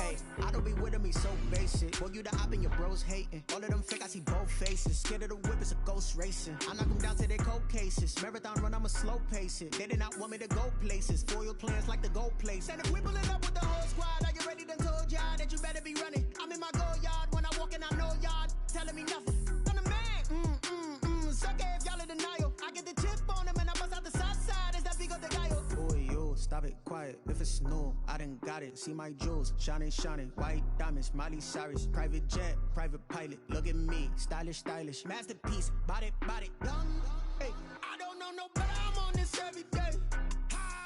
Hey, I don't be with me so basic. Boy, you the op and your bros hating. All of them fake, I see both faces. Scared of the whip, it's a ghost racing. I knock them down to their cold cases. Marathon run, I'ma slow pace it. They did not want me to go places. Foil plans like the gold place. And if we pulling up with the whole squad, are you ready? Done told y'all that you better be running. I'm in my go yard when I walk in, I know y'all telling me nothing. I'm the man. Suck it if y'all in denial. I get the chip on them and I bust out the south side. Is that big of the guy? Boy, yo, stop it, quiet. If it's new, I done got it. See my jewels, shining, shining. White diamonds, Miley Cyrus. Private jet, private pilot. Look at me, stylish, stylish. Masterpiece, body, body. Young, hey, I don't know no better. I'm on this every day.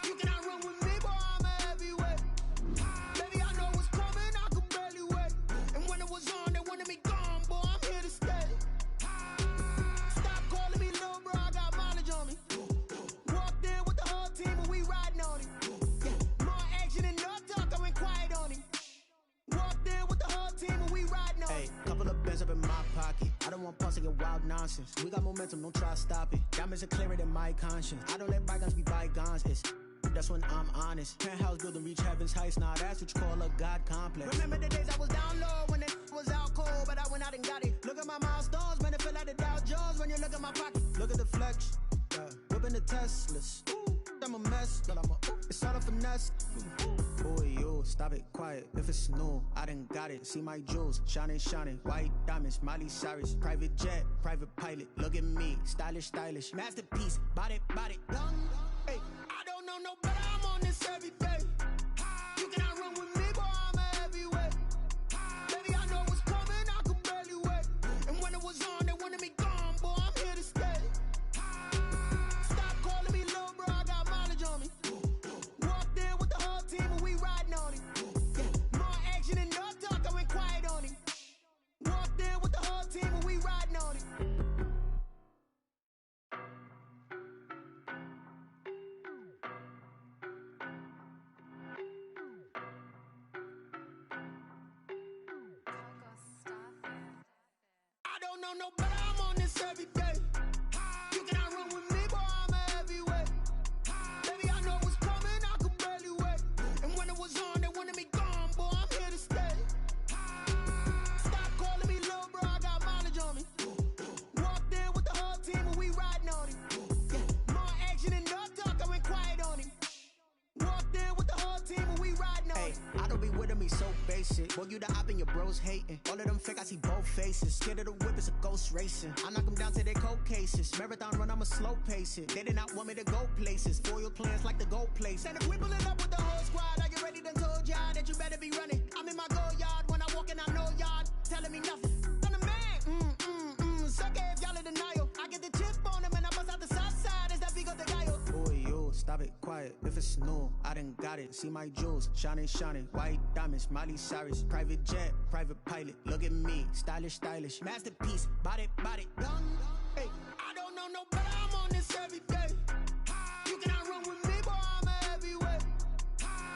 You cannot run with me, boy, I'm a heavyweight. Baby, I know what's coming, I could barely wait. And when it was on, they wanted me gone, boy, I'm here to stay. Stop calling me little bro, I got mileage on me. Walked in with the whole team and we riding on it. Yeah, more action and no talk, I went quiet on it. Walked in with the whole team and we riding on it. Hey, couple of bands up in my pocket. I don't want pulse to get wild nonsense. We got momentum, don't try to stop it. Diamonds are clearer than my conscience. I don't let bygones be bygones. It's that's when I'm honest. Penthouse building, reach heaven's heights. Now that's what you call a God complex. Remember the days I was down low when it was out cold, but I went out and got it. Look at my milestones, man, it feel like the Dow Jones when you look at my pocket. Look at the flex, whipping the Teslas. I'm a mess, but I'm a it's all a finesse. Boy, yo, stop it, quiet. If it's new, I done got it. See my jewels, shining, shining. White diamonds, Miley Cyrus. Private jet, private pilot. Look at me, stylish, stylish. Masterpiece, body, body. Young, hey, I don't know no better. I'm on this every day. You cannot run with me, boy, I'm a heavyweight. Baby, I know what's coming, I could barely wait. And when it was on, they wanted me gone, boy, I'm here to stay. Stop calling me little bro, I got mileage on me. Walked in with the whole team and we riding on it. Yeah, more action and no talk, I went quiet on it. Walked in with the whole team and we riding on it. I don't know no better, I'm on this every day. You cannot run with me, boy, I'm a heavyweight. Baby, I know what's coming, I could barely wait. And when it was on, they wanted me gone, boy, I'm here to stay. Stop calling me little bro, I got mileage on me. Walked in with the whole team and we riding on it. Yeah, more action and no talk, I went quiet on it. Walked in with the whole team and we riding on it. I don't be with me so basic. Boy, you the op and your bros hating. All of them fake, I see both faces. Scared of the whip, it's a ghost racing. I knock them down to their cold cases. Marathon run, I'ma slow pace it. They did not want me to go places. Foil plans like the gold place. And if we pulling up with the whole squad, are you ready? Done told y'all that you better be running. I'm in my go yard when I walk in, I know y'all telling me nothing. I'm the man. Suck it if y'all in denial. I get the chip on them and I bust out the south side. Is that big of the guy? Boy, yo, stop it, quiet. If it's new, I done got it. See my jewels, shining, shining. White diamonds, Miley Cyrus. Private jet, private pilot. Look at me, stylish, stylish. Masterpiece, body, body. Young, hey, I don't know no better. I'm on this every day. You cannot run with me, boy, I'm a heavyweight.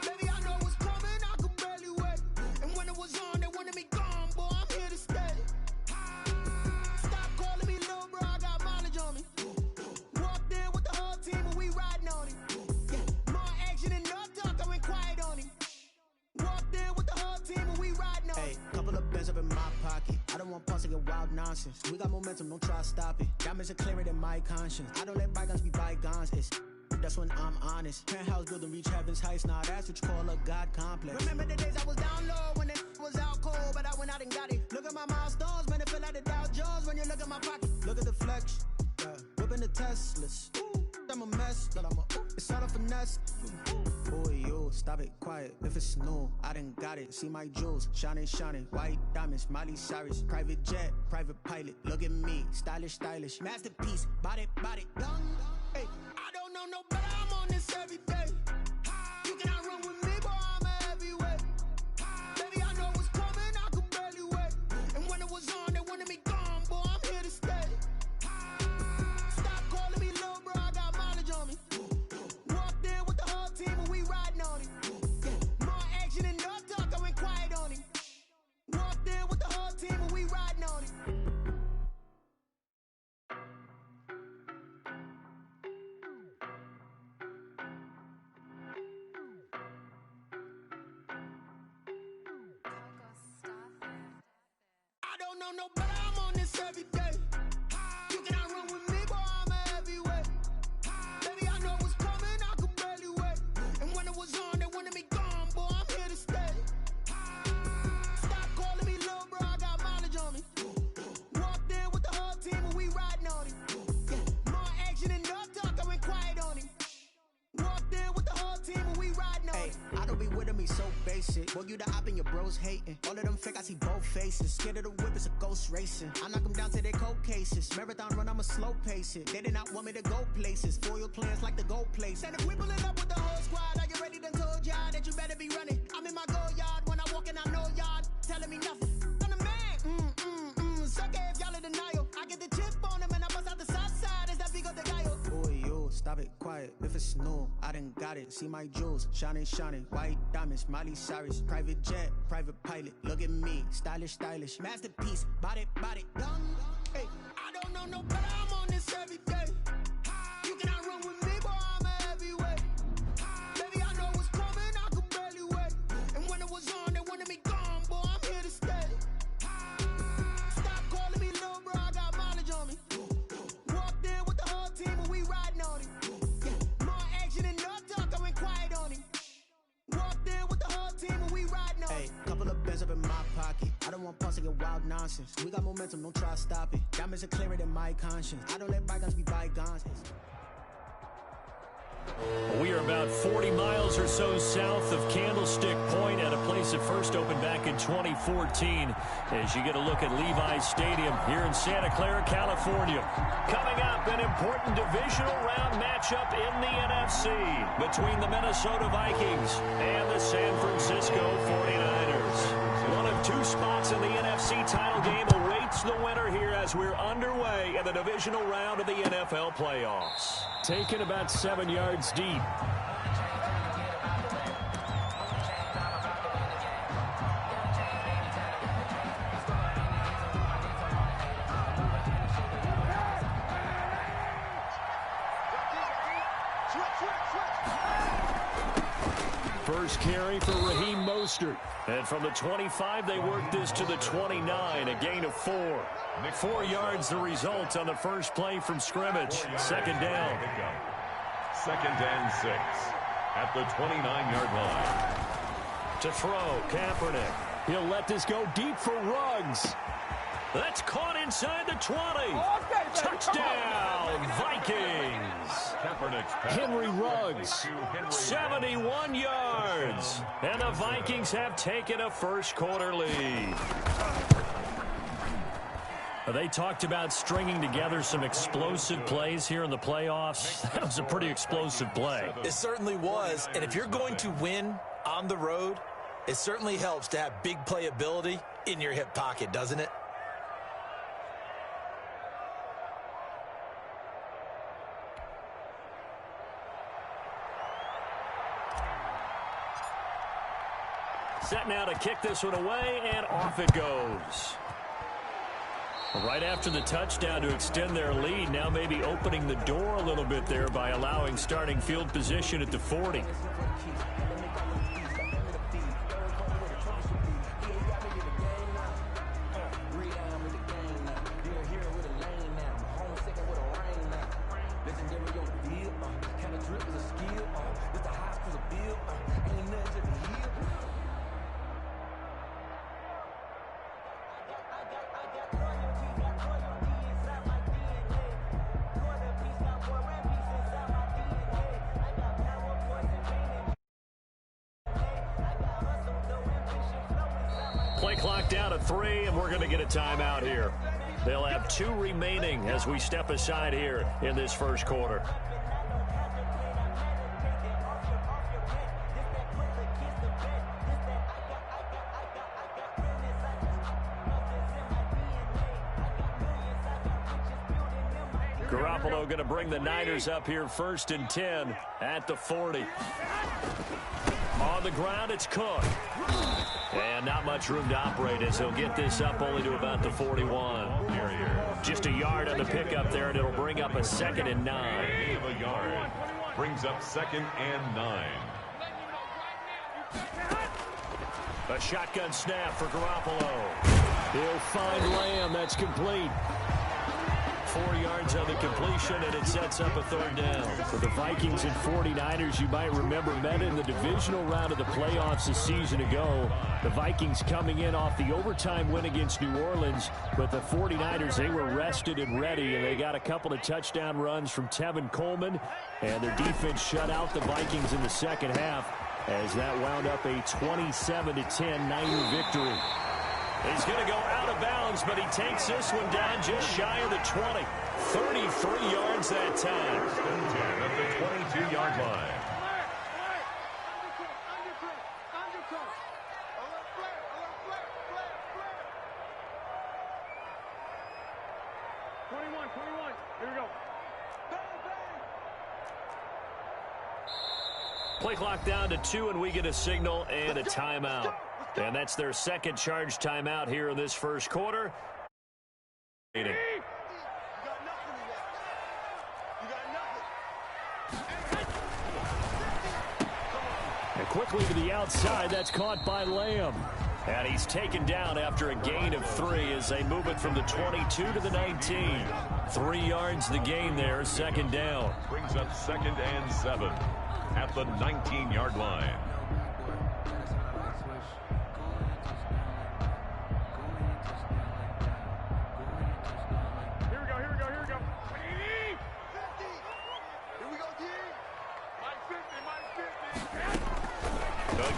Baby, I know what's coming, I could barely wait. And when it was on, they wanted me gone, boy, I'm here to stay. Stop calling me little bro, I got mileage on me. Walked in with the whole team and we riding on it. Yeah, more action and no talk, I went quiet on it. Walked in with the whole team and we riding on it. Hey, couple of bands up in my pocket. I don't want pulse to get wild nonsense. We got momentum, don't try to stop it. Diamonds are clearer than my conscience. I don't let bygones be bygones. It's that's when I'm honest. Penthouse building, reach heaven's heights. Now that's what you call a God complex. Remember the days I was down low when it was out cold, but I went out and got it. Look at my milestones, man, it feel like the Dow Jones when you look at my pocket. Look at the flex, whipping the Teslas. I'm a mess, but I'm a it's all a finesse. Boy, yo, stop it, quiet. If it's new, I done got it. See my jewels, shining, shining. White diamonds, Miley Cyrus. Private jet, private pilot. Look at me, stylish, stylish. Masterpiece, body, body. Young, hey, I don't know no better. I'm on this every day. You cannot run with me, boy, I'm a heavyweight. Baby, I know what's coming, I could barely wait. And when it was on, they wanted me gone, boy, I'm here to stay. Stop calling me little bro, I got mileage on me. Walked in with the whole team and we riding on it. Yeah, more action and no talk, I went quiet on it. Walked in with the whole team and we riding on it. know no better, I'm on this every day. You cannot run with me, boy, I'm a heavyweight. Baby, I know what's coming, I could barely wait. And when it was on, they wanted me gone, boy, I'm here to stay. Stop calling me little bro, I got mileage on me. Walked in with the whole team and we riding on him. Yeah, more action and no talk, I went quiet on him. Walked in with the whole team and we riding on him. I don't be with me so basic. Boy, you the op and your bros hating. All of them fake, I see both faces. Scared of the whip, it's a ghost racing. I knock them down to their cold cases. Marathon run, I'ma slow pace it. They did not want me to go places. Foil plans like the gold place. And if we pulling up with the whole squad, are you ready? Done told y'all that you better be running. I'm in my go yard. When I walk in, I know y'all telling me nothing. I'm the man. Sucker if y'all in denial. I get the chip on him and I bust out the south side. Is that Vigo de Gallo? Boy, yo, stop it, quiet. If it's new, I done got it. See my jewels, shining. White diamonds, Miley Cyrus. Private jet, private pilot. Look at me, stylish. Masterpiece, body, done. Hey, I don't know no better, I'm on this every day. You cannot run with me, boy, I'm a heavyweight. Baby, I know what's coming, I could barely wait. And when it was on, they wanted me gone, boy, I'm here to stay. Stop calling me little bro, I got mileage on me. Walked in with the whole team and we riding on him. Yeah, more action and no talk, I went quiet on him. Walked in with the whole team and we riding on him. hey, couple of bands up in my pocket. I don't want pause to get wild nonsense. We got momentum, don't try to stop it. Diamonds are clearer than my conscience. I don't let bygones be bygones. We are about 40 miles or so south of Candlestick Point at a place that first opened back in 2014 as you get a look at Levi's Stadium here in Santa Clara, California. Coming up, an important divisional round matchup in the NFC between the Minnesota Vikings and the San Francisco 49ers. One of two spots in the NFC title game awaits the winner here as we're underway in the divisional round of the NFL playoffs. Taken about 7 yards deep. First carry for Raheem Mostert. And from the 25, they work this to the 29, a gain of 4. 4 yards the result on the first play from scrimmage. Second down. Second and 6 at the 29-yard line. To throw, Kaepernick. He'll let this go deep for Ruggs. That's caught inside the 20. Touchdown, Vikings. Henry Ruggs, 71 yards. And the Vikings have taken a first quarter lead. They talked about stringing together some explosive plays here in the playoffs. That was a pretty explosive play. It certainly was. And if you're going to win on the road, it certainly helps to have big playability in your hip pocket, doesn't it? Set now to kick this one away, and off it goes. Right after the touchdown to extend their lead, now maybe opening the door a little bit there by allowing starting field position at the 40. Play clock down to 3, and we're going to get a timeout here. They'll have 2 remaining as we step aside here in this first quarter. Garoppolo going to bring the Niners up here first and 10 at the 40. On the ground, it's Cook. And not much room to operate as he'll get this up only to about the 41. Just a yard on the pickup there, and it'll bring up a 2nd and 9. A yard. Brings up 2nd and 9. A shotgun snap for Garoppolo. He'll find Lamb. That's complete. 4 yards on the completion, and it sets up a third down. For the Vikings and 49ers, you might remember, met in the divisional round of the playoffs a season ago. The Vikings coming in off the overtime win against New Orleans, but the 49ers, they were rested and ready, and they got a couple of touchdown runs from Tevin Coleman, and their defense shut out the Vikings in the second half as that wound up a 27-10 Niner victory. He's going to go out of bounds, but he takes this one down just shy of the 20. 33 yards that time. 10 at the 22-yard line. Here we go. Play clock down to 2, and we get a signal and a timeout. And that's their second charge timeout here in this first quarter. And quickly to the outside, that's caught by Lamb. And he's taken down after a gain of 3 as they move it from the 22 to the 19. 3 yards the gain there, second down. Brings up 2nd and 7 at the 19-yard line.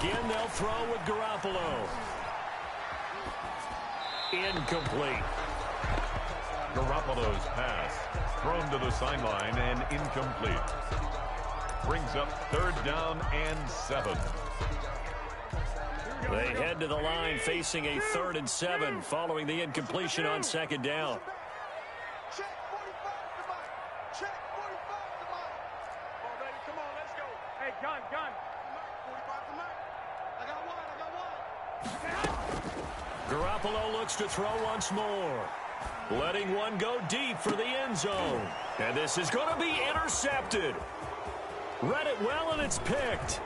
Again, they'll throw with Garoppolo. Incomplete. Garoppolo's pass thrown to the sideline and incomplete. Brings up 3rd down and 7. They head to the line facing a 3rd and 7 following the incompletion on 2nd down. Check 45 to Mike. Check 45 to Mike. Come on, baby. Come on, let's go. Hey, gun. 45 to Mike. I got one. Garoppolo looks to throw once more. Letting one go deep for the end zone. And this is going to be intercepted. Read it well, and it's picked.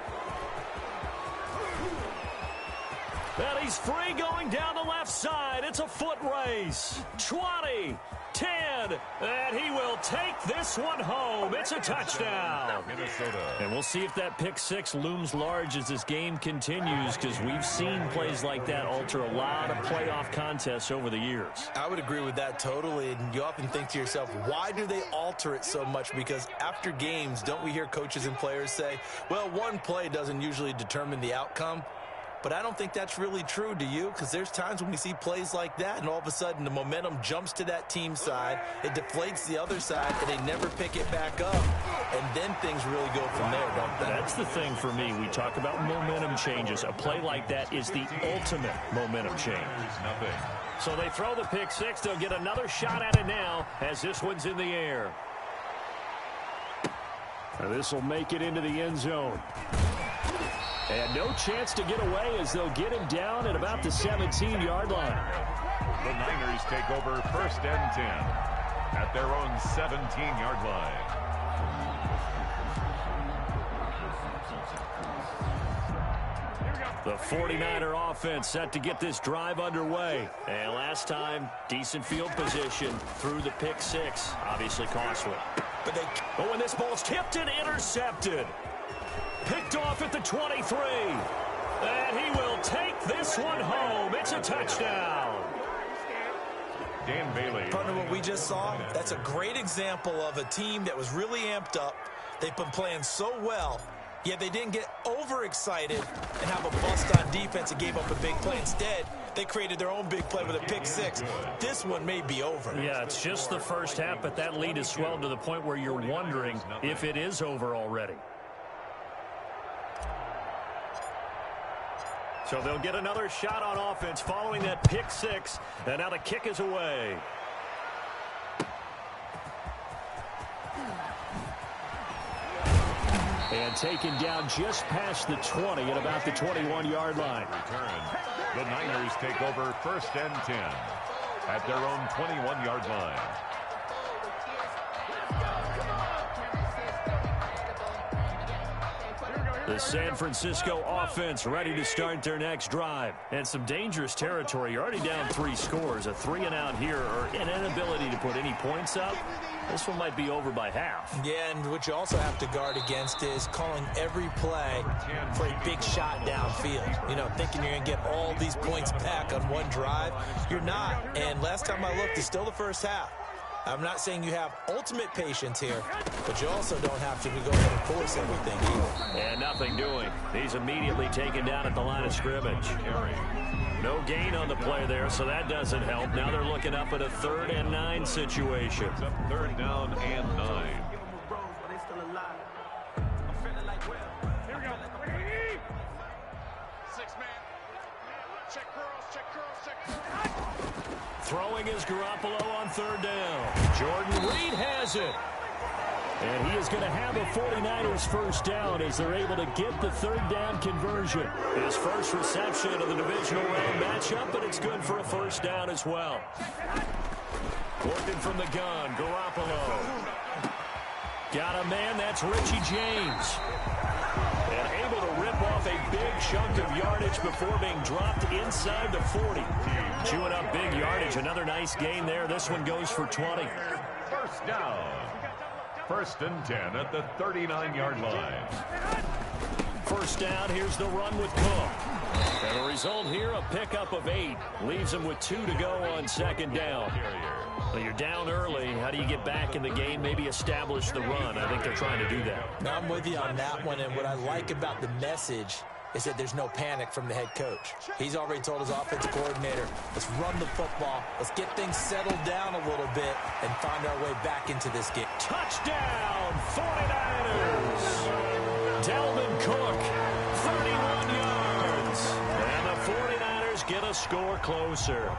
And he's free going down the left side. It's a foot race. 20, 10, and he will take this one home. It's a touchdown. Minnesota. And we'll see if that pick 6 looms large as this game continues, because we've seen plays like that alter a lot of playoff contests over the years. I would agree with that totally, and you often think to yourself, why do they alter it so much? Because after games, don't we hear coaches and players say, well, one play doesn't usually determine the outcome? But I don't think that's really true, do you? Because there's times when we see plays like that, and all of a sudden the momentum jumps to that team side, it deflates the other side, and they never pick it back up. And then things really go from there, don't they? That's the thing for me. We talk about momentum changes. A play like that is the ultimate momentum change. Nothing. So they throw the pick 6. They'll get another shot at it now as this one's in the air. This will make it into the end zone. And no chance to get away as they'll get him down at about the 17-yard line. The Niners take over 1st and 10 at their own 17-yard line. The 49er offense set to get this drive underway. And last time, decent field position through the pick 6. Obviously costly. But when this ball's tipped and intercepted. Picked off at the 23. And he will take this one home. It's a touchdown. Dan Bailey. Partner, what we just saw, that's a great example of a team that was really amped up. They've been playing so well, yet they didn't get overexcited and have a bust on defense and gave up a big play. Instead, they created their own big play with a pick 6. This one may be over. Yeah, it's just the first half, but that lead has swelled to the point where you're wondering if it is over already. So they'll get another shot on offense following that pick 6. And now the kick is away. And taken down just past the 20 at about the 21-yard line. Return. The Niners take over 1st and 10 at their own 21-yard line. Here we go. The San Francisco offense ready to start their next drive. And some dangerous territory. You're already down 3 scores. A 3-and-out here or an inability to put any points up. This one might be over by half. Yeah, and what you also have to guard against is calling every play for a big shot downfield. You know, thinking you're going to get all these points back on one drive. You're not. And last time I looked, it's still the first half. I'm not saying you have ultimate patience here, but you also don't have to go ahead and force everything either. And nothing doing. He's immediately taken down at the line of scrimmage. No gain on the play there, so that doesn't help. Now they're looking up at a 3rd and 9 situation. It's up 3rd down and 9. Here we go. 6-man. Check curls. Throwing is Garoppolo on 3rd down. Jordan Reed has it. And he is going to have a 49ers first down as they're able to get the 3rd down conversion. His first reception of the divisional round matchup, but it's good for a first down as well. Working from the gun, Garoppolo. Got a man, that's Richie James. And able to rip off a big chunk of yardage before being dropped inside the 40. Chewing up big yardage, another nice gain there. This one goes for 20. First down. 1st and 10 at the 39-yard line. First down, here's the run with Cook. And the result here, a pickup of 8. Leaves him with 2 to go on 2nd down. Well, you're down early. How do you get back in the game? Maybe establish the run. I think they're trying to do that. Now, I'm with you on that one, and what I like about the message is that there's no panic from the head coach. He's already told his offensive coordinator, let's run the football, let's get things settled down a little bit, and find our way back into this game. Touchdown, 49ers! Dalvin Cook, 31 yards. And the 49ers get a score closer.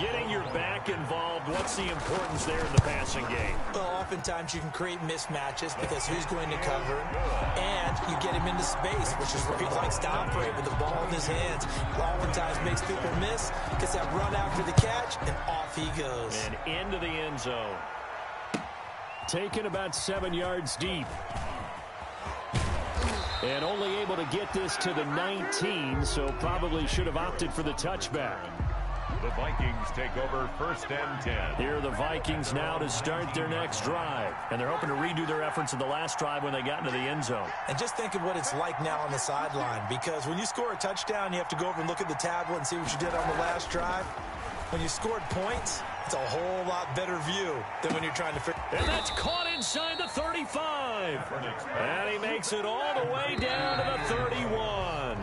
Getting your back involved, what's the importance there in the passing game? Well, oftentimes you can create mismatches because who's going to cover, and you get him into space, which is where he likes to operate with the ball in his hands. Oftentimes makes people miss, gets that run after the catch, and off he goes. And into the end zone. Taken about 7 yards deep. And only able to get this to the 19, so probably should have opted for the touchback. The Vikings take over 1st and 10. Here are the Vikings now to start their next drive. And they're hoping to redo their efforts in the last drive when they got into the end zone. And just think of what it's like now on the sideline, because when you score a touchdown, you have to go over and look at the tablet and see what you did on the last drive. When you scored points, it's a whole lot better view than when you're trying to figure. And that's caught inside the 35. And he makes it all the way down to the 31.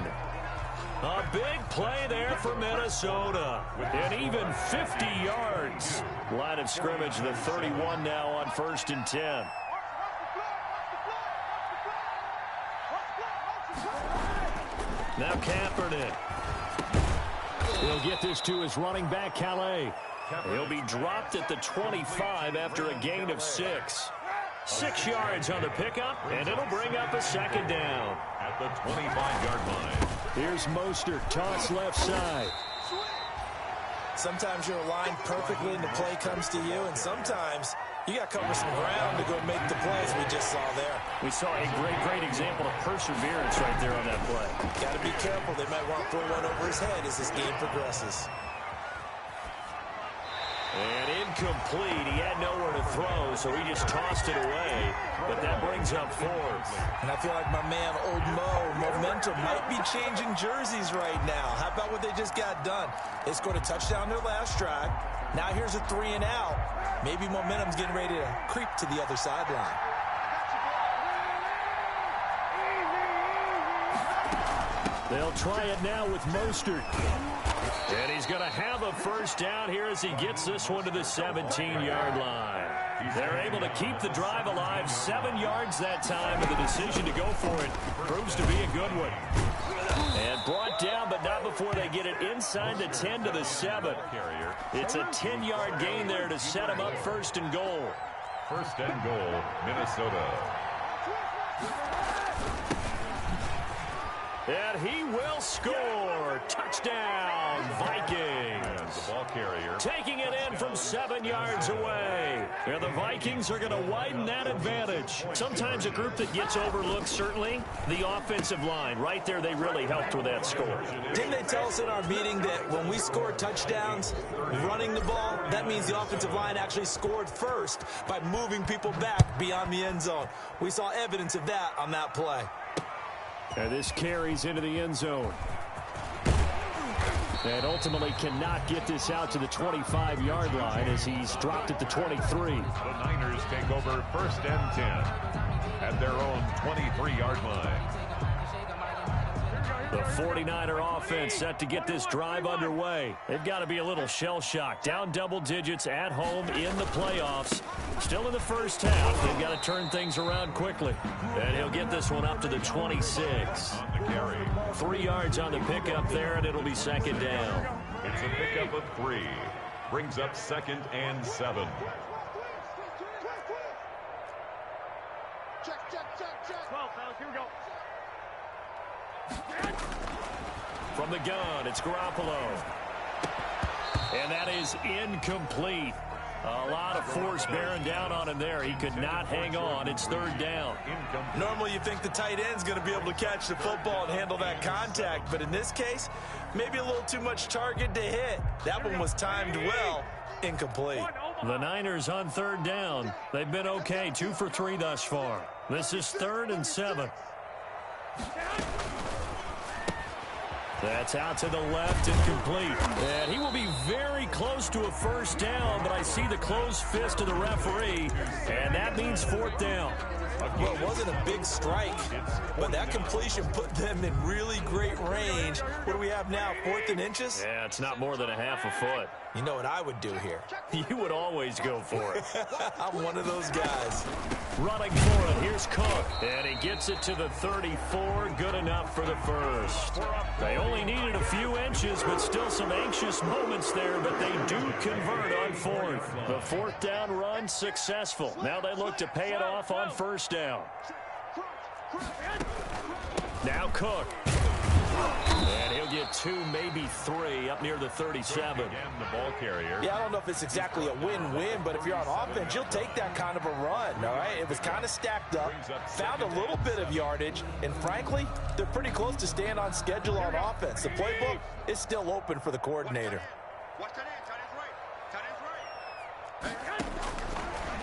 A big play there for Minnesota. And even 50 yards. Line of scrimmage, the 31 now on 1st and 10. Now Kaepernick. He'll get this to his running back, Calais. He'll be dropped at the 25 after a gain of 6. 6 yards on the pickup, and it'll bring up a 2nd down. At the 25-yard line. Here's Mostert, toss left side. Sometimes you're aligned perfectly and the play comes to you, and sometimes you got to cover some ground to go make the plays we just saw there. We saw a great example of perseverance right there on that play. Got to be careful. They might want to throw one over his head as this game progresses. And incomplete. He had nowhere to throw, so he just tossed it away. But that brings up 4th. And I feel like my man, Old Mo, momentum might be changing jerseys right now. How about what they just got done? They scored a touchdown their last drive. Now here's a 3-and-out. Maybe momentum's getting ready to creep to the other sideline. They'll try it now with Mostert. And he's going to have a first down here as he gets this one to the 17-yard line. They're able to keep the drive alive, 7 yards that time, and the decision to go for it proves to be a good one. And brought down, but not before they get it inside the 10 to the 7. It's a 10-yard gain there to set him up 1st and goal. 1st and goal, Minnesota. And he will score. Touchdown, Vikings. The ball carrier. Taking it in from 7 yards away. And the Vikings are going to widen that advantage. Sometimes a group that gets overlooked, certainly, the offensive line. Right there, they really helped with that score. Didn't they tell us in our meeting that when we score touchdowns running the ball, that means the offensive line actually scored first by moving people back beyond the end zone? We saw evidence of that on that play. And this carries into the end zone. And ultimately cannot get this out to the 25-yard line as he's dropped at the 23. The Niners take over 1st and 10 at their own 23-yard line. The 49er offense set to get this drive underway. They've got to be a little shell-shocked. Down double digits at home in the playoffs. Still in the first half. They've got to turn things around quickly. And he'll get this one up to the 26. On the carry. 3 yards on the pickup there, and it'll be 2nd down. It's a pickup of 3. Brings up 2nd and 7. Check. 12, fellas, here we go. From the gun, it's Garoppolo. And that is incomplete. A lot of force bearing down on him there. He could not hang on. It's 3rd down. Normally you think the tight end's going to be able to catch the football and handle that contact, but in this case, maybe a little too much target to hit. That one was timed well. Incomplete. The Niners on 3rd down. They've been okay, 2 for 3 thus far. This is 3rd and 7. That's out to the left and complete. And he will be very close to a 1st down, but I see the closed fist of the referee, and that means 4th down. Well, it wasn't a big strike, but that completion put them in really great range. What do we have now, 4th and inches? Yeah, it's not more than a half a foot. You know what I would do here? You would always go for it. I'm one of those guys. Running for it, here's Cook. And he gets it to the 34, good enough for the 1st. They only needed a few inches, but still some anxious moments there, but they do convert on 4th. The 4th down run successful. Now they look to pay it off on 1st down. Now Cook. And he'll get 2, maybe 3 up near the 37. Again, the ball carrier. Yeah, I don't know if it's exactly a win-win, but if you're on offense, you'll take that kind of a run, all right? It was kind of stacked up, found a little bit of yardage, and frankly, they're pretty close to staying on schedule on offense. The playbook is still open for the coordinator.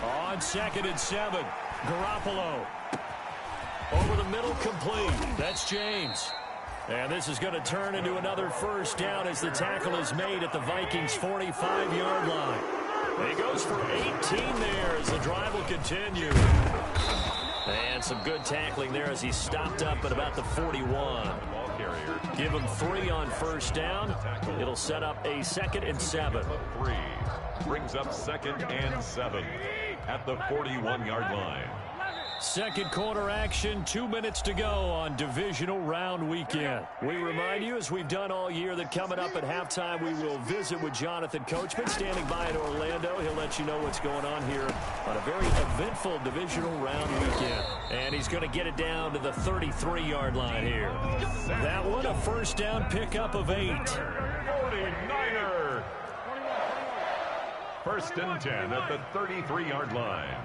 On 2nd and 7, Garoppolo. Over the middle, complete. That's James. And this is going to turn into another 1st down as the tackle is made at the Vikings' 45-yard line. He goes for 18 there as the drive will continue. And some good tackling there as he stopped up at about the 41. Give him 3 on 1st down. It'll set up a 2nd and 7. 3 brings up 2nd and 7 at the 41-yard line. Second quarter action, 2 minutes to go on divisional round weekend. We remind you, as we've done all year, that coming up at halftime, we will visit with Jonathan Coachman standing by in Orlando. He'll let you know what's going on here on a very eventful divisional round weekend. And he's going to get it down to the 33-yard line here. That one, a 1st down pickup of 8. 49er. 1st and 10 at the 33-yard line.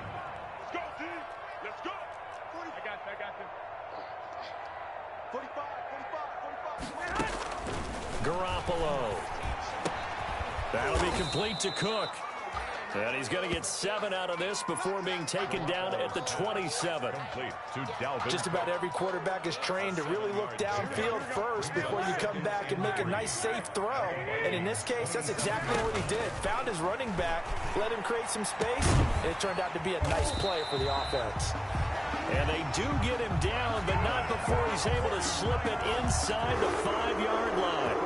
Garoppolo. That'll be complete to Cook. And he's going to get 7 out of this before being taken down at the 27. Just about every quarterback is trained to really look downfield first before you come back and make a nice, safe throw. And in this case, that's exactly what he did. Found his running back, let him create some space, and it turned out to be a nice play for the offense. And they do get him down, but not before he's able to slip it inside the 5-yard line.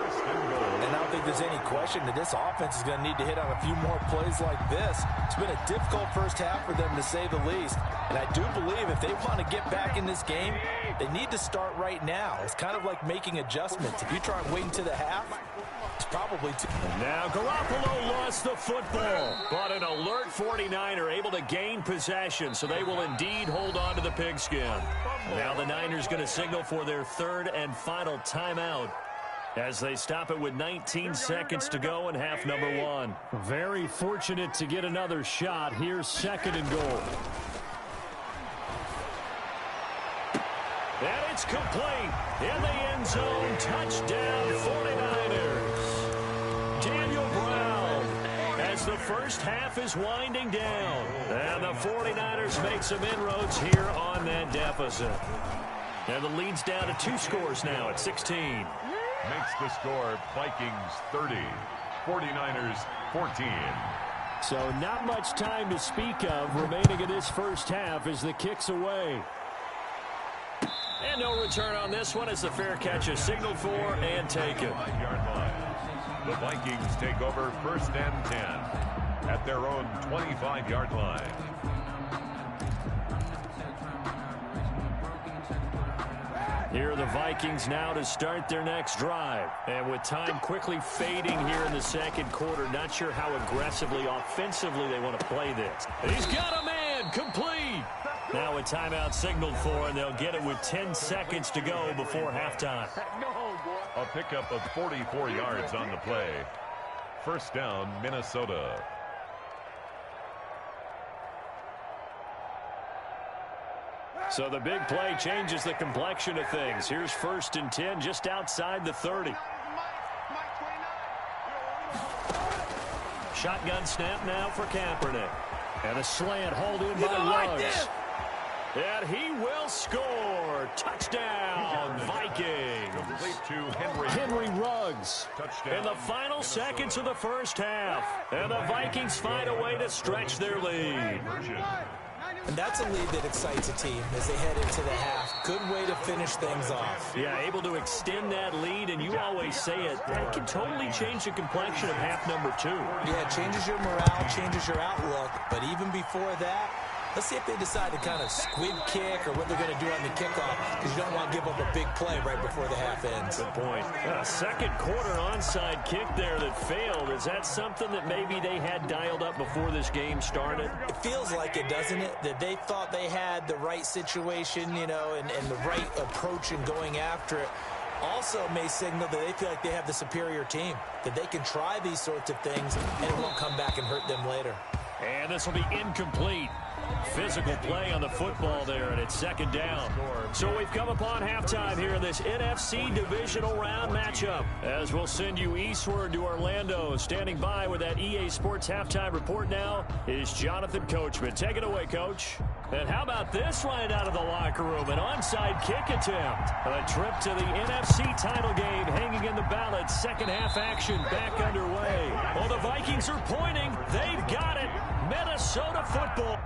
And I don't think there's any question that this offense is going to need to hit on a few more plays like this. It's been a difficult first half for them, to say the least. And I do believe if they want to get back in this game, they need to start right now. It's kind of like making adjustments. If you try and wait until the half, it's probably too... Now Garoppolo lost the football, but an alert 49er able to gain possession, so they will indeed hold on to the pigskin. Now the Niners going to signal for their 3rd and final timeout. as they stop it with 19 seconds to go in half number one. Very fortunate to get another shot. Here's 2nd and goal. And it's complete in the end zone. Touchdown 49ers. Daniel Brown as the first half is winding down. And the 49ers make some inroads here on that deficit. And the lead's down to 2 scores now at 16. Makes the score Vikings 30, 49ers 14. So not much time to speak of remaining in this first half as the kick's away. And no return on this one as the fair catch is signaled for and taken. 5-yard line. The Vikings take over 1st and 10 at their own 25-yard line. Here are the Vikings now to start their next drive. And with time quickly fading here in the second quarter, not sure how aggressively, offensively they want to play this. He's got a man, complete. Now a timeout signaled for, and they'll get it with 10 seconds to go before halftime. A pickup of 44 yards on the play. 1st down, Minnesota. So the big play changes the complexion of things. Here's 1st and 10 just outside the 30. Shotgun snap now for Kaepernick. And a slant hauled in by Ruggs. And he will score. Touchdown, Vikings. Complete to Henry Ruggs. Touchdown. In the final seconds of the first half. And the Vikings find a way to stretch their lead. And that's a lead that excites a team as they head into the half. Good way to finish things off. Yeah, able to extend that lead, and you always say it, that can totally change the complexion of half number 2. Yeah, it changes your morale, changes your outlook. But even before that, let's see if they decide to kind of squib kick or what they're going to do on the kickoff, because you don't want to give up a big play right before the half ends. Good point. A second quarter onside kick there that failed. Is that something that maybe they had dialed up before this game started? It feels like it, doesn't it? That they thought they had the right situation, you know, and the right approach in going after it. Also may signal that they feel like they have the superior team, that they can try these sorts of things and it won't come back and hurt them later. And this will be incomplete. Physical play on the football there, and it's 2nd down. So we've come upon halftime here in this NFC divisional round matchup. As we'll send you eastward to Orlando. Standing by with that EA Sports halftime report now is Jonathan Coachman. Take it away, Coach. And how about this right out of the locker room? An onside kick attempt. A trip to the NFC title game hanging in the balance. Second half action back underway. Well, the Vikings are pointing. They've got it. Minnesota football.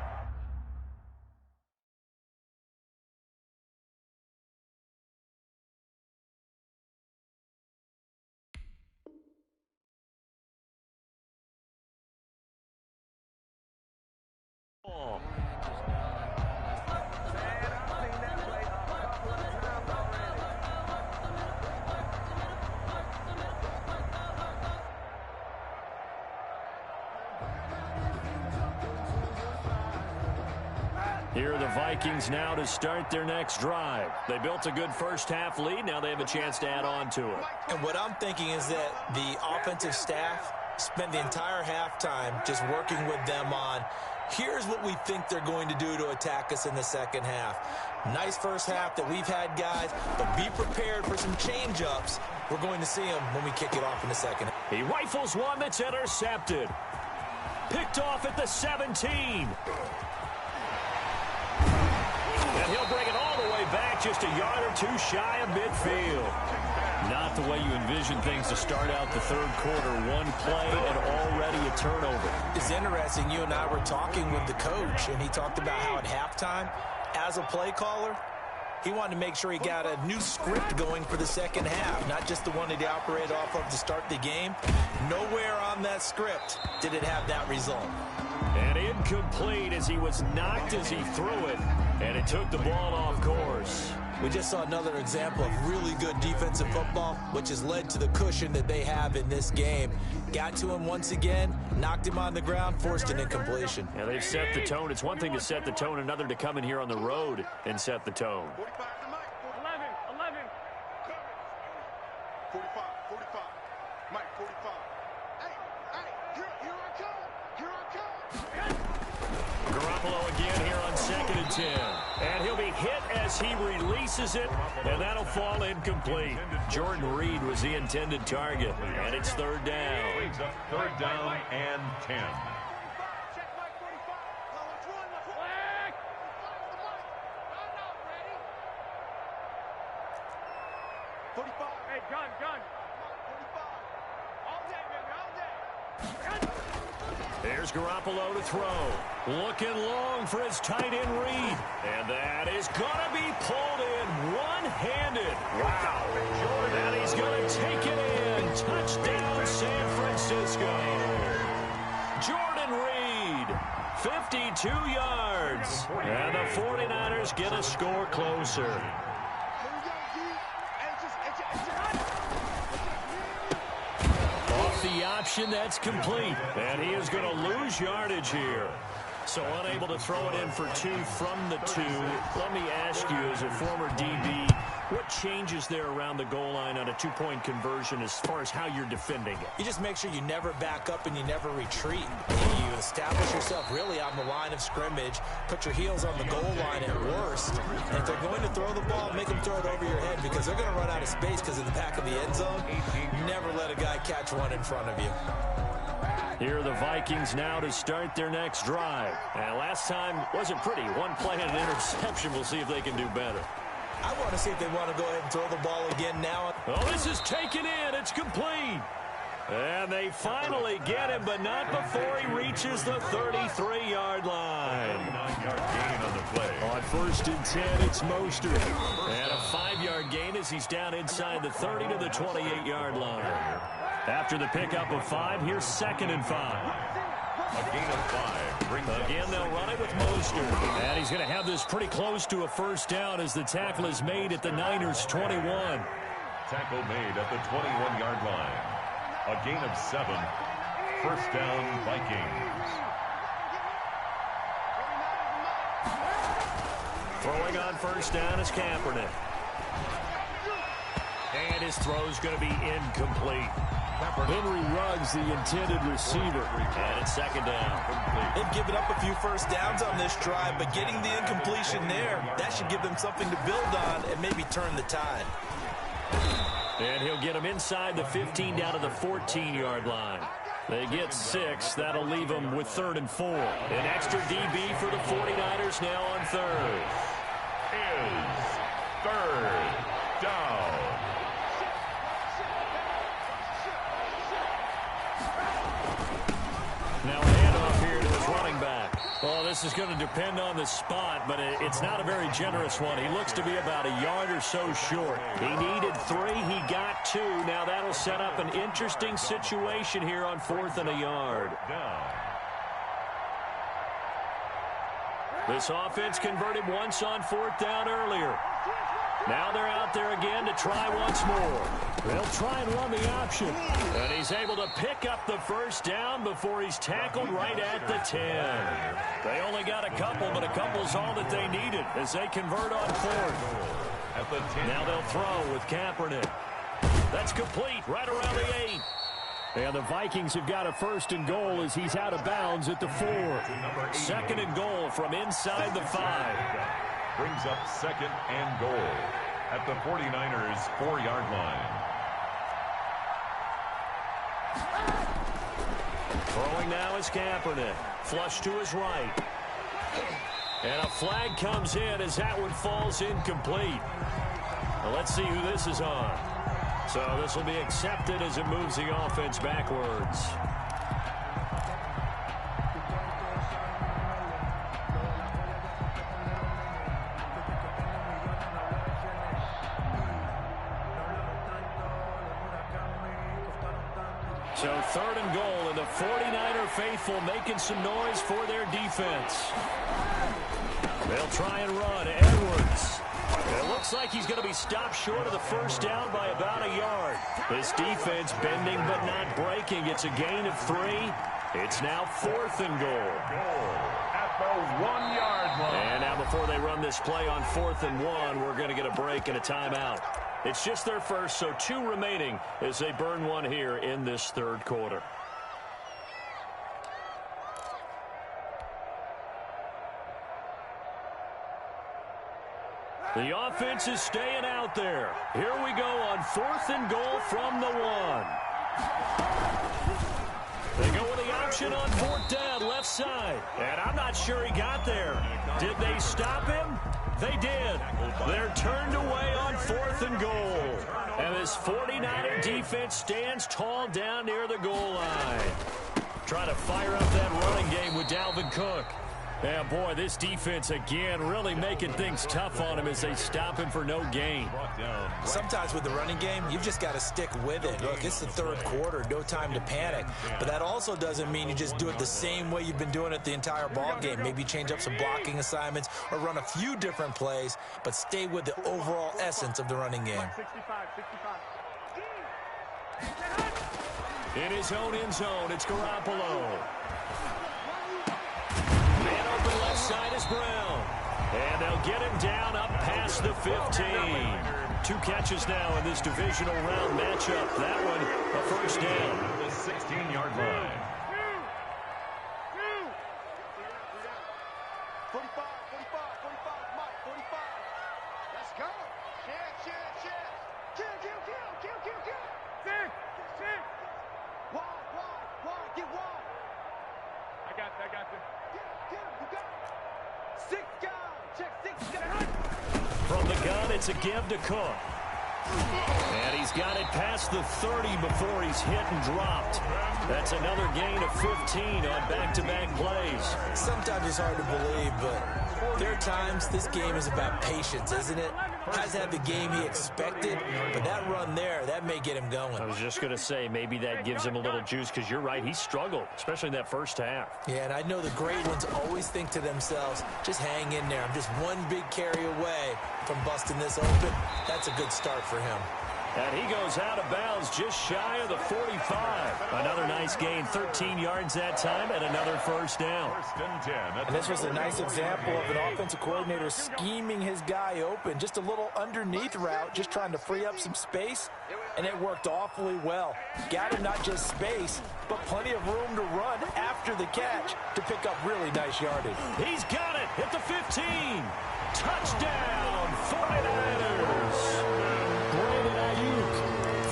Here are the Vikings now to start their next drive. They built a good first half lead. Now they have a chance to add on to it. And what I'm thinking is that the offensive staff spent the entire halftime just working with them on, here's what we think they're going to do to attack us in the second half. Nice first half that we've had, guys, but be prepared for some change-ups. We're going to see them when we kick it off in the second. He rifles one that's intercepted. Picked off at the 17. And he'll bring it all the way back, just a yard or two shy of midfield. Not the way you envision things to start out the third quarter. One play and already a turnover. It's interesting. You and I were talking with the coach, and he talked about how at halftime, as a play caller, he wanted to make sure he got a new script going for the second half, not just the one that he operated off of to start the game. Nowhere on that script did it have that result. And incomplete as he was knocked as he threw it, and it took the ball off course. We just saw another example of really good defensive football, which has led to the cushion that they have in this game. Got to him once again, knocked him on the ground, forced an incompletion. Yeah, they've set the tone. It's one thing to set the tone, another to come in here on the road and set the tone. 45 to Mike. 11. 45. 45. Mike, 45. Hey, here I come. Here I come. Garoppolo again here on 2nd and 10. And he'll be hit as he releases it, and that'll fall incomplete. Jordan Reed was the intended target, and it's 3rd down. Brings up 3rd down and 10. Check Mike 45. Let's run. Flag. 45. Hey, gun. 45. All day, baby, all day. There's Garoppolo to throw. Looking long for his tight end Reed. And that is going to be pulled in one-handed. Wow. And he's going to take it in. Touchdown, San Francisco. Jordan Reed, 52 yards. And the 49ers get a score closer. Off the option, that's complete. And he is going to lose yardage here. So unable to throw it in for 2 from the 2. Let me ask you, as a former DB, what changes there around the goal line on a 2-point conversion as far as how you're defending it? You just make sure you never back up and you never retreat. You establish yourself really on the line of scrimmage, put your heels on the goal line at worst. And if they're going to throw the ball, make them throw it over your head, because they're going to run out of space because of the back of the end zone. Never let a guy catch one in front of you. Here are the Vikings now to start their next drive. And last time wasn't pretty. One play and an interception. We'll see if they can do better. I want to see if they want to go ahead and throw the ball again now. Oh, this is taken in. It's complete. And they finally get him, but not before he reaches the 33-yard line. 39-yard gain on the play. On 1st and 10, it's Mostert. And a 5-yard gain as he's down inside the 30 to the 28-yard line. After the pickup of 5, here's 2nd and 5. A gain of 5 brings Again, they'll run it with Mostert. And he's going to have this pretty close to a 1st down as the tackle is made at the Niners' 21. tackle made at the 21-yard line. A gain of 7. 1st down, Vikings. Throwing on 1st down is Kaepernick. And his throw's going to be incomplete. Henry Ruggs, the intended receiver. And it's 2nd down. They've given up a few 1st downs on this drive, but getting the incompletion there, that should give them something to build on and maybe turn the tide. And he'll get him inside the 15 down to the 14-yard line. They get 6. That'll leave them with 3rd and 4. An extra DB for the 49ers now on 3rd. Is 3rd down. Now a handoff here to his running back. Oh, this is going to depend on the spot, but it's not a very generous one. He looks to be about a yard or so short. He needed 3. He got 2. Now that'll set up an interesting situation here on 4th and a yard. This offense converted once on 4th down earlier. Now they're out there again to try once more. They'll try and run the option. And he's able to pick up the 1st down before he's tackled right at the 10. They only got a couple, but a couple's all that they needed as they convert on 4th. At the 10. Now they'll throw with Kaepernick. That's complete right around the 8. And the Vikings have got a 1st and goal as he's out of bounds at the 4. 2nd and goal from inside the 5. Brings up 2nd and goal at the 49ers' 4-yard line. Throwing now is Kaepernick. Flush to his right. And a flag comes in as that one falls incomplete. Well, let's see who this is on. So this will be accepted as it moves the offense backwards. So 3rd and goal, and the 49er faithful making some noise for their defense. They'll try and run. Edwards. It looks like he's going to be stopped short of the 1st down by about a yard. This defense bending but not breaking. It's a gain of 3. It's now 4th and goal. At the 1-yard line. And now before they run this play on 4th and 1, we're going to get a break and a timeout. It's just their first, so 2 remaining as they burn one here in this third quarter. The offense is staying out there. Here we go on 4th and goal from the 1. They go with the option on 4th down, left side. And I'm not sure he got there. Did they stop him? They did. They're turned away on 4th and goal. And this 49er defense stands tall down near the goal line. Trying to fire up that running game with Dalvin Cook. Yeah, boy, this defense, again, really making things tough on him as they stop him for no gain. Sometimes with the running game, you've just got to stick with it. Look, it's the third quarter, no time to panic. But that also doesn't mean you just do it the same way you've been doing it the entire ball game. Maybe change up some blocking assignments or run a few different plays, but stay with the overall essence of the running game. In his own end zone, it's Garoppolo. Man open left side is Brown. And they'll get him down up past the 15. 2 catches now in this divisional round matchup. That one, a first down. The 16-yard line. 45, Mike, 45. Let's go. Kill. Six. Wide, get wide. I got this. Get him, you got it. 6 guys, check 6 guys. From the gun, it's a give to Cook. And he's got it past the 30 before he's hit and dropped. That's another gain of 15 on back-to-back plays. Sometimes it's hard to believe, but there are times this game is about patience, isn't it? Hasn't had the game he expected, but that run there, that may get him going. I was just going to say, maybe that gives him a little juice, because you're right, he struggled, especially in that first half. Yeah, and I know the great ones always think to themselves, just hang in there. I'm just one big carry away from busting this open. That's a good start for him. And he goes out of bounds just shy of the 45. Another nice gain, 13 yards that time, and another first down. First and 10. And this was a nice example of an offensive coordinator scheming his guy open. Just a little underneath route, just trying to free up some space, and it worked awfully well. Got him not just space, but plenty of room to run after the catch to pick up really nice yardage. He's got it at the 15. Touchdown, 49ers.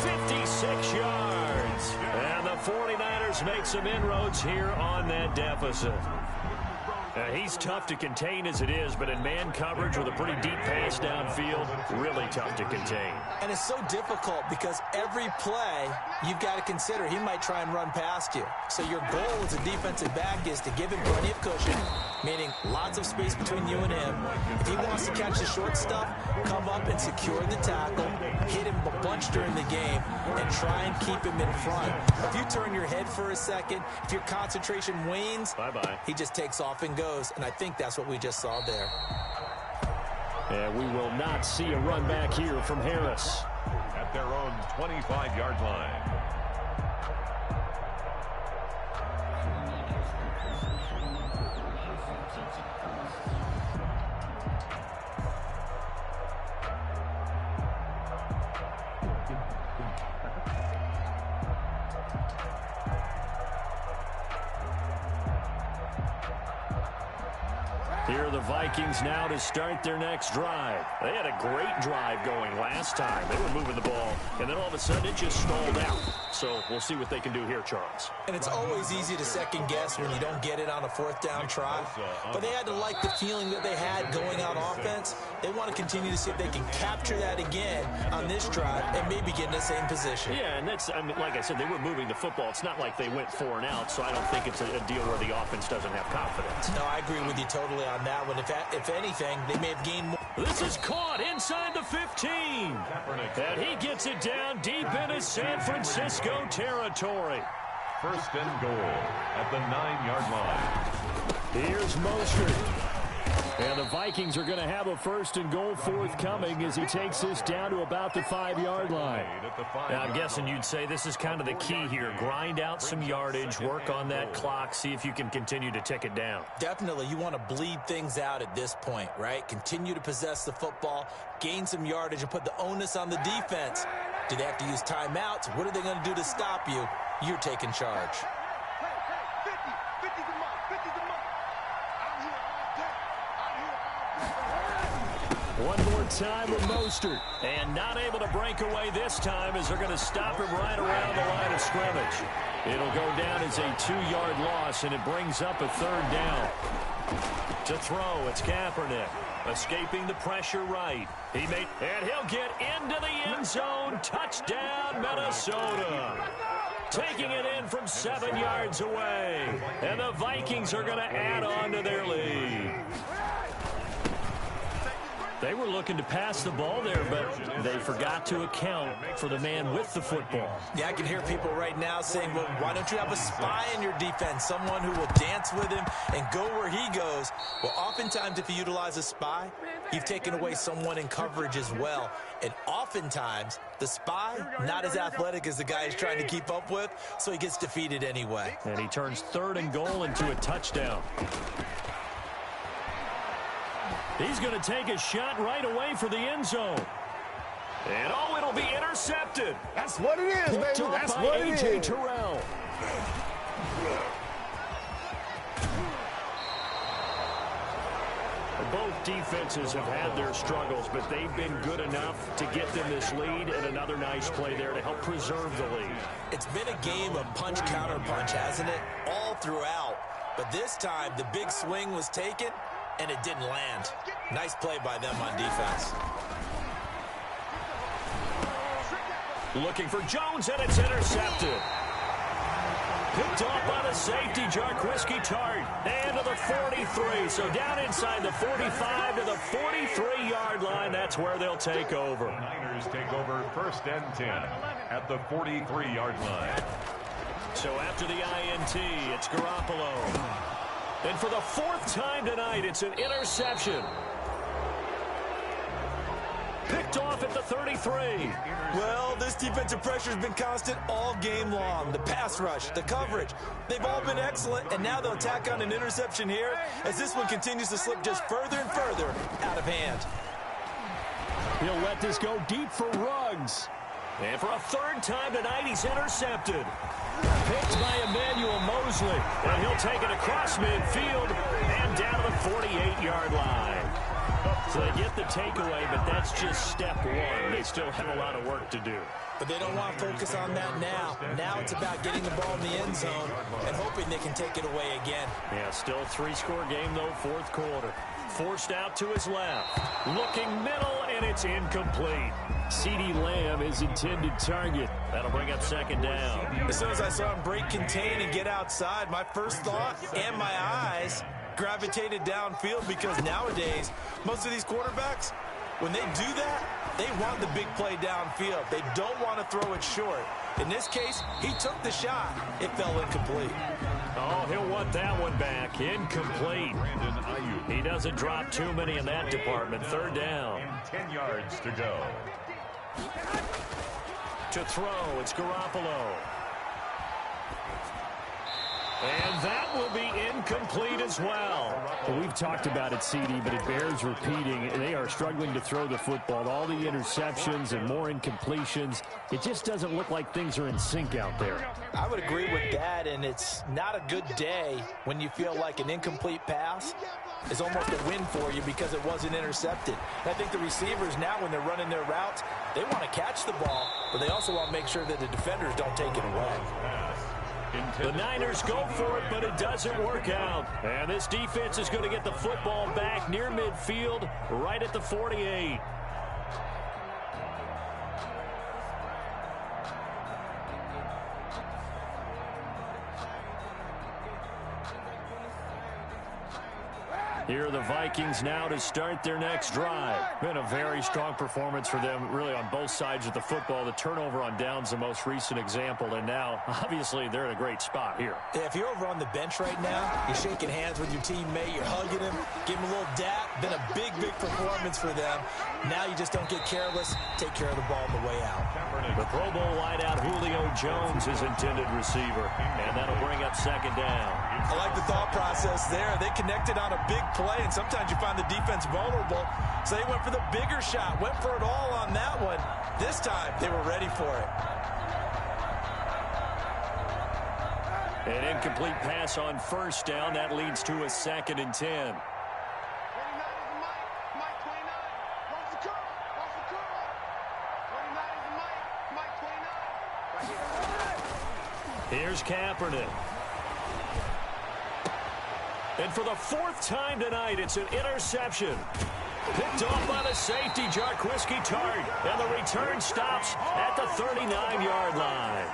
56 yards. And the 49ers make some inroads here on that deficit. He's tough to contain as it is, but in man coverage with a pretty deep pass downfield, really tough to contain. And it's so difficult because every play you've got to consider he might try and run past you. So your goal as a defensive back is to give him plenty of cushion, meaning lots of space between you and him. If he wants to catch the short stuff, come up and secure the tackle, hit him a bunch during the game, and try and keep him in front. If you turn your head for a second, if your concentration wanes, bye-bye. He just takes off and goes, and I think that's what we just saw there. And we will not see a run back here from Harris. At their own 25-yard line. Here are the Vikings now to start their next drive. They had a great drive going last time. They were moving the ball, and then all of a sudden it just stalled out. So we'll see what they can do here, Charles. And it's always easy to second guess when you don't get it on a 4th down try. But they had to like the feeling that they had going on offense. They want to continue to see if they can capture that again on this drive and maybe get in the same position. Yeah, and that's, I mean, like I said, they were moving the football. It's not like they went 4 and out, so I don't think it's a deal where the offense doesn't have confidence. No, I agree with you totally on that one. If anything, they may have gained more. This is caught inside the 15. And he gets it down deep into San Francisco territory. First and goal at the 9-yard line. Here's Mostert. And the Vikings are going to have a 1st and goal forthcoming as he takes this down to about the 5-yard line. Now, I'm guessing you'd say this is kind of the key here. Grind out some yardage, work on that clock, see if you can continue to tick it down. Definitely, you want to bleed things out at this point, right? Continue to possess the football, gain some yardage, and put the onus on the defense. Do they have to use timeouts? What are they going to do to stop you? You're taking charge. One more time with Mostert. And not able to break away this time as they're going to stop him right around the line of scrimmage. It'll go down as a 2-yard loss, and it brings up a 3rd down. To throw, it's Kaepernick. Escaping the pressure right. And he'll get into the end zone. Touchdown, Minnesota. Taking it in from 7 yards away. And the Vikings are going to add on to their lead. They were looking to pass the ball there, but they forgot to account for the man with the football. Yeah, I can hear people right now saying, well, why don't you have a spy in your defense, someone who will dance with him and go where he goes? Well, oftentimes if you utilize a spy, you've taken away someone in coverage as well. And oftentimes, the spy, not as athletic as the guy he's trying to keep up with, so he gets defeated anyway. And he turns 3rd and goal into a touchdown. He's going to take a shot right away for the end zone. And it'll be intercepted. That's what it is, baby. That's what it is. A.J. Terrell. Both defenses have had their struggles, but they've been good enough to get them this lead, and another nice play there to help preserve the lead. It's been a game of punch-counter-punch, hasn't it? All throughout. But this time, the big swing was taken, and it didn't land. Nice play by them on defense. Looking for Jones, and it's intercepted. Picked off by the safety, Jarquiski Tart. And to the 43. So down inside the 45 to the 43-yard line. That's where they'll take over. The Niners take over 1st and 10 at the 43-yard line. So after the INT, it's Garoppolo. And for the 4th time tonight, it's an interception. Picked off at the 33. Well, this defensive pressure has been constant all game long. The pass rush, the coverage, they've all been excellent, and now they'll tack on an interception here as this one continues to slip just further and further out of hand. He'll let this go deep for Ruggs. And for a 3rd time tonight, he's intercepted. Picked by Emmanuel Mosley. And he'll take it across midfield and down to the 48-yard line. So they get the takeaway, but that's just step 1. They still have a lot of work to do. But they don't want to focus on that now. Now it's about getting the ball in the end zone and hoping they can take it away again. Yeah, still a 3-score game, though, 4th quarter. Forced out to his left. Looking middle, and it's incomplete. CeeDee Lamb is intended target. That'll bring up 2nd down. As soon as I saw him break contain and get outside, my first thought and my eyes gravitated downfield, because nowadays, most of these quarterbacks, when they do that, they want the big play downfield. They don't want to throw it short. In this case, he took the shot. It fell incomplete. Oh, he'll want that one back. Incomplete. He doesn't drop too many in that department. 3rd down. And 10 yards to go. To throw, it's Garoppolo. And that will be incomplete as well. Well, we've talked about it, CD, but it bears repeating. They are struggling to throw the football. All the interceptions and more incompletions. It just doesn't look like things are in sync out there. I would agree with that, and it's not a good day when you feel like an incomplete pass is almost a win for you because it wasn't intercepted. And I think the receivers now, when they're running their routes, they want to catch the ball, but they also want to make sure that the defenders don't take it away. The Niners go for it, but it doesn't work out. And this defense is going to get the football back near midfield, right at the 48. Here are the Vikings now to start their next drive. Been a very strong performance for them, really, on both sides of the football. The turnover on downs the most recent example, and now, obviously, they're in a great spot here. Yeah, if you're over on the bench right now, you're shaking hands with your teammate, you're hugging him, give him a little dap. Been a big, big performance for them. Now you just don't get careless. Take care of the ball on the way out. The Pro Bowl wideout Julio Jones is intended receiver, and that'll bring up second down. I like the thought process there. They connected on a big play, and sometimes you find the defense vulnerable. So they went for the bigger shot, went for it all on that one. This time, they were ready for it. An incomplete pass on first down. That leads to a 2nd and 10. Here's Kaepernick. And for the 4th time tonight, it's an interception. Picked off by the safety, Jarquiski Tartt. And the return stops at the 39-yard line.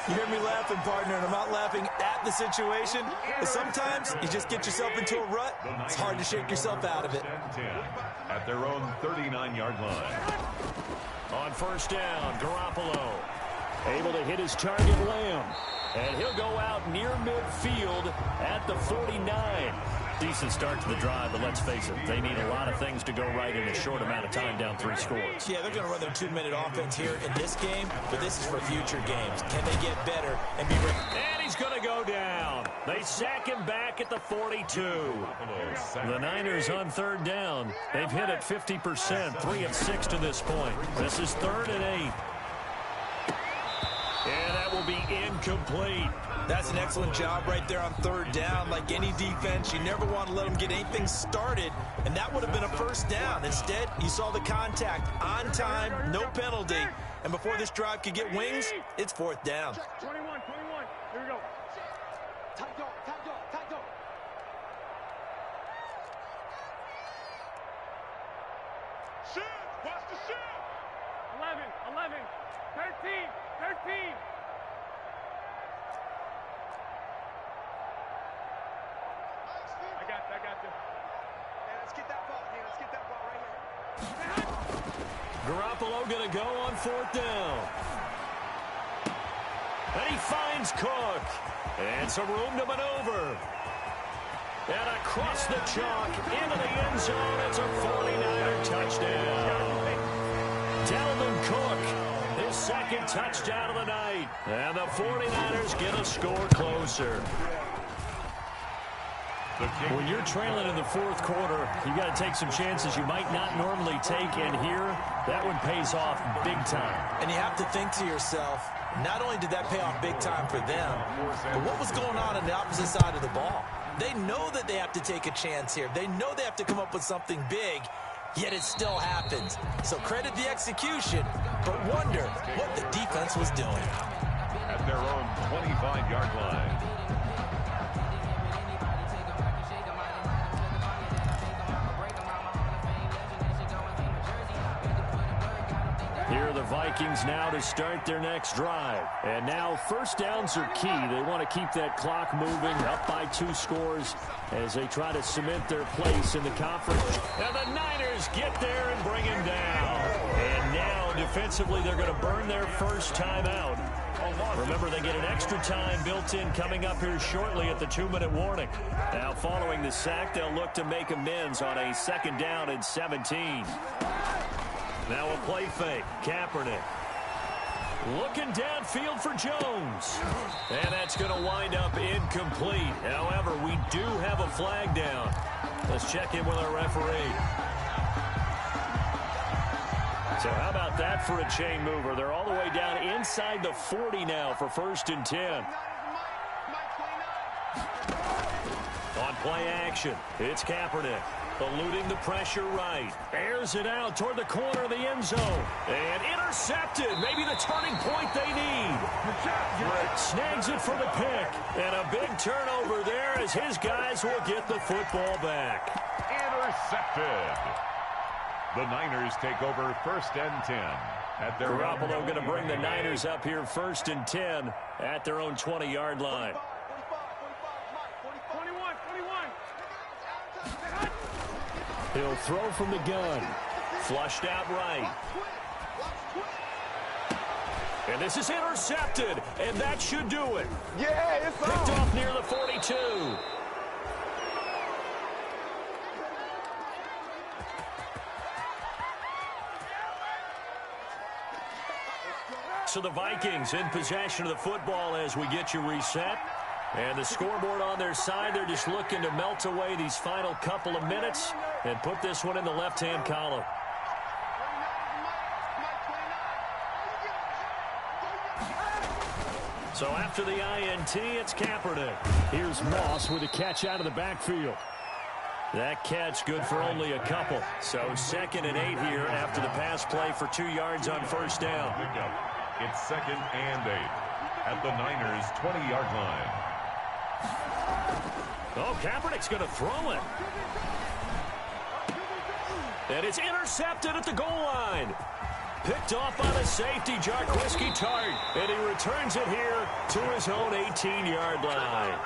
You hear me laughing, partner, and I'm not laughing at the situation. But sometimes you just get yourself into a rut. It's hard to shake yourself out of it. At their own 39-yard line. On first down, Garoppolo able to hit his target, Lamb. And he'll go out near midfield at the 49. Decent start to the drive, but let's face it, they need a lot of things to go right in a short amount of time, down 3 scores. Yeah, they're going to run their 2-minute offense here in this game, but this is for future games. Can they get better and be ready? And he's going to go down. They sack him back at the 42. The Niners on 3rd down. They've hit it 50%, 3 of 6 to this point. This is 3rd and 8. And that will be incomplete. That's an excellent job right there on 3rd down. Like any defense, you never want to let them get anything started, and that would have been a first down. Instead, you saw the contact on time, no penalty, and before this drive could get wings, it's 4th down. 21, here we go. Tight dog. Shoot, watch the shoot. 11, 13. I got this. Hey, let's get that ball, right here. Garoppolo going to go on 4th down. And he finds Cook. And some room to maneuver. And across the chalk into the end zone. It's a 49er touchdown. Dalvin Cook, his 2nd touchdown of the night. And the 49ers get a score closer. When you're trailing in the 4th quarter, you got to take some chances you might not normally take, and here, that one pays off big time. And you have to think to yourself, not only did that pay off big time for them, but what was going on the opposite side of the ball? They know that they have to take a chance here. They know they have to come up with something big, yet it still happens. So credit the execution, but wonder what the defense was doing. At their own 25-yard line. Here are the Vikings now to start their next drive. And now 1st downs are key. They want to keep that clock moving, up by 2 scores as they try to cement their place in the conference. And the Niners get there and bring him down. And now defensively they're going to burn their first time out. Remember, they get an extra time built in coming up here shortly at the 2-minute warning. Now following the sack, they'll look to make amends on a 2nd down and 17. Now a play fake. Kaepernick looking downfield for Jones. And that's going to wind up incomplete. However, we do have a flag down. Let's check in with our referee. So how about that for a chain mover? They're all the way down inside the 40 now for 1st and 10. On play action, it's Kaepernick. Eluding the pressure right. Airs it out toward the corner of the end zone. And intercepted. Maybe the turning point they need. Snags it for the pick. And a big turnover there as his guys will get the football back. Intercepted. The Niners take over 1st and 10. At their Garoppolo going to bring the Niners up here 1st and 10 at their own 20-yard line. 21. He'll throw from the gun. Flushed out right. And this is intercepted, and that should do it. Yeah, it's Picked off near the 42. So the Vikings in possession of the football as we get you reset. And the scoreboard on their side, they're just looking to melt away these final couple of minutes and put this one in the left-hand column. So after the INT, it's Kaepernick. Here's Moss with a catch out of the backfield. That catch good for only a couple. So 2nd and 8 here after the pass play for 2 yards on first down. It's 2nd and 8 at the Niners' 20-yard line. Oh, Kaepernick's going to throw it. And it's intercepted at the goal line. Picked off by the safety, Jarquiski Tart. And he returns it here to his own 18-yard line.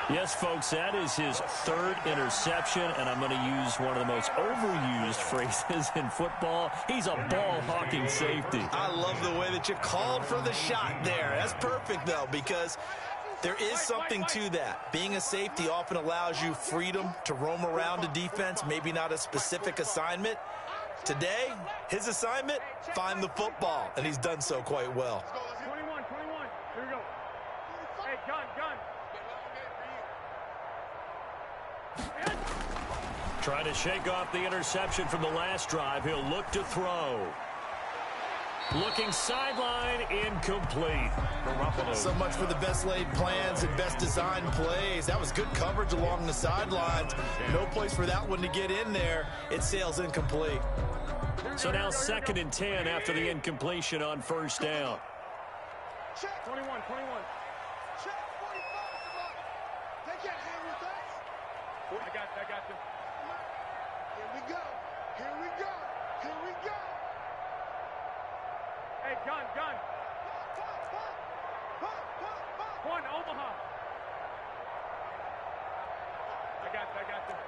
Yes, folks, that is his 3rd interception, and I'm going to use one of the most overused phrases in football. He's a ball-hawking safety. I love the way that you called for the shot there. That's perfect, though, because there is something to that. Being a safety often allows you freedom to roam around a defense, maybe not a specific assignment. Today, his assignment, find the football, and he's done so quite well. 21. Here we go. Hey, gun. Trying to shake off the interception from the last drive. He'll look to throw. Looking sideline, incomplete. So much for the best laid plans and best designed plays. That was good coverage along the sidelines. No place for that one to get in there. It sails incomplete. So now 2nd and 10 after the incompletion on first down. Check 21. Check 45. They can't hang with us. I got them. Here we go. Hey, gun. One, Omaha. I got them.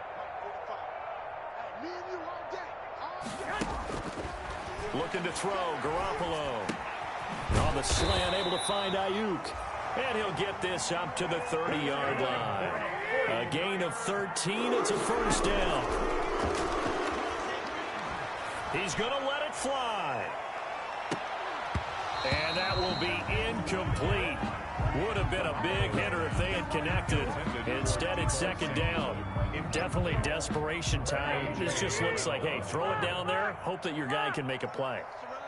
Me and you all day. Looking to throw, Garoppolo. On the slant, able to find Ayuk. And he'll get this up to the 30-yard line. A gain of 13, it's a first down. He's going to let it fly. And that will be incomplete. Would have been a big hitter if they had connected. Instead, it's 2nd down. Definitely desperation time. This just looks like, hey, throw it down there, hope that your guy can make a play.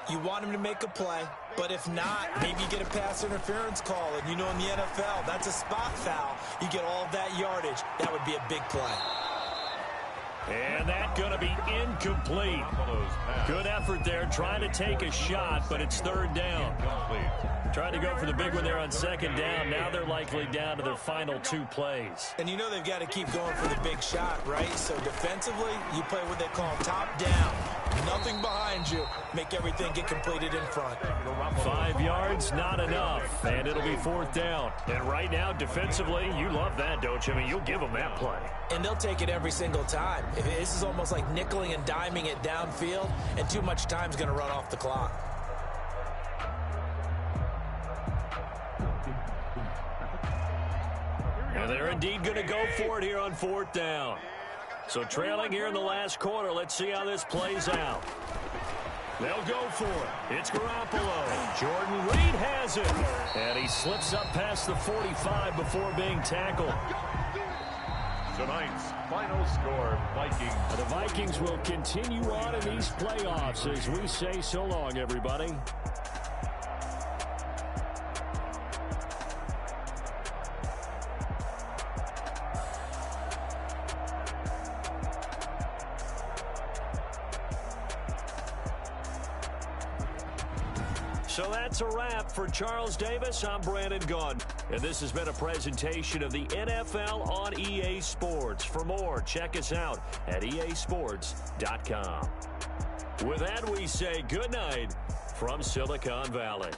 You want him to make a play, but if not, maybe you get a pass interference call. And you know in the NFL, that's a spot foul. You get all of that yardage. That would be a big play. And that's going to be incomplete. Good effort there, trying to take a shot, but it's 3rd down. Trying to go for the big one there on 2nd down. Now they're likely down to their final 2 plays. And you know they've got to keep going for the big shot, right? So defensively, you play what they call top down. Nothing behind you. Make everything get completed in front. 5 yards, not enough. And it'll be 4th down. And right now, defensively, you love that, don't you? I mean, you'll give them that play. And they'll take it every single time. This is almost like nickeling and diming it downfield, and too much time's going to run off the clock. And they're indeed going to go for it here on 4th down. So trailing here in the last quarter, let's see how this plays out. They'll go for it. It's Garoppolo. Jordan Reed has it. And he slips up past the 45 before being tackled. Tonight's final score, Vikings. The Vikings will continue on in these playoffs as we say so long, everybody. So that's a wrap for Charles Davis. I'm Brandon Gaudin. And this has been a presentation of the NFL on EA Sports. For more, check us out at easports.com. With that, we say good night from Silicon Valley.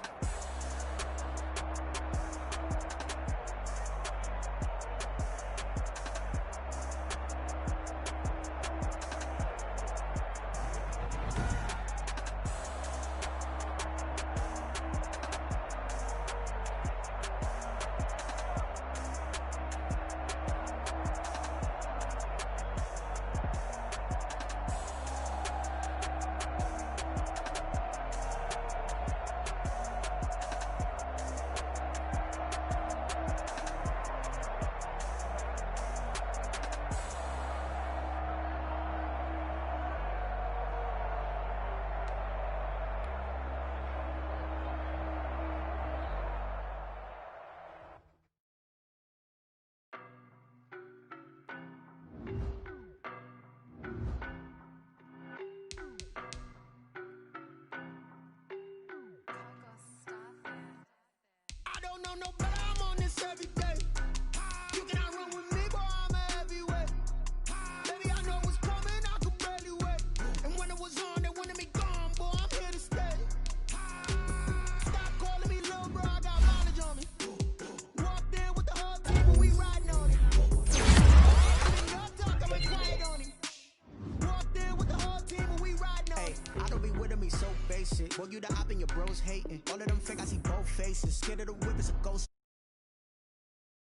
know no better, I'm on this every day. You cannot run with me, boy, I'm a heavyweight. Baby, I know what's coming, I could barely wait. And when it was on, they wanted me gone, boy, I'm here to stay. Stop calling me little bro, I got mileage on me. Walked in with the whole team and we riding on it. Y'all talk, I'm quiet on him. Walked in with the whole team and we riding on it. I don't be with me so basic. Boy, you the op and your bros hating. All of them fake, I see both faces. Scared of the whip, it's a ghost.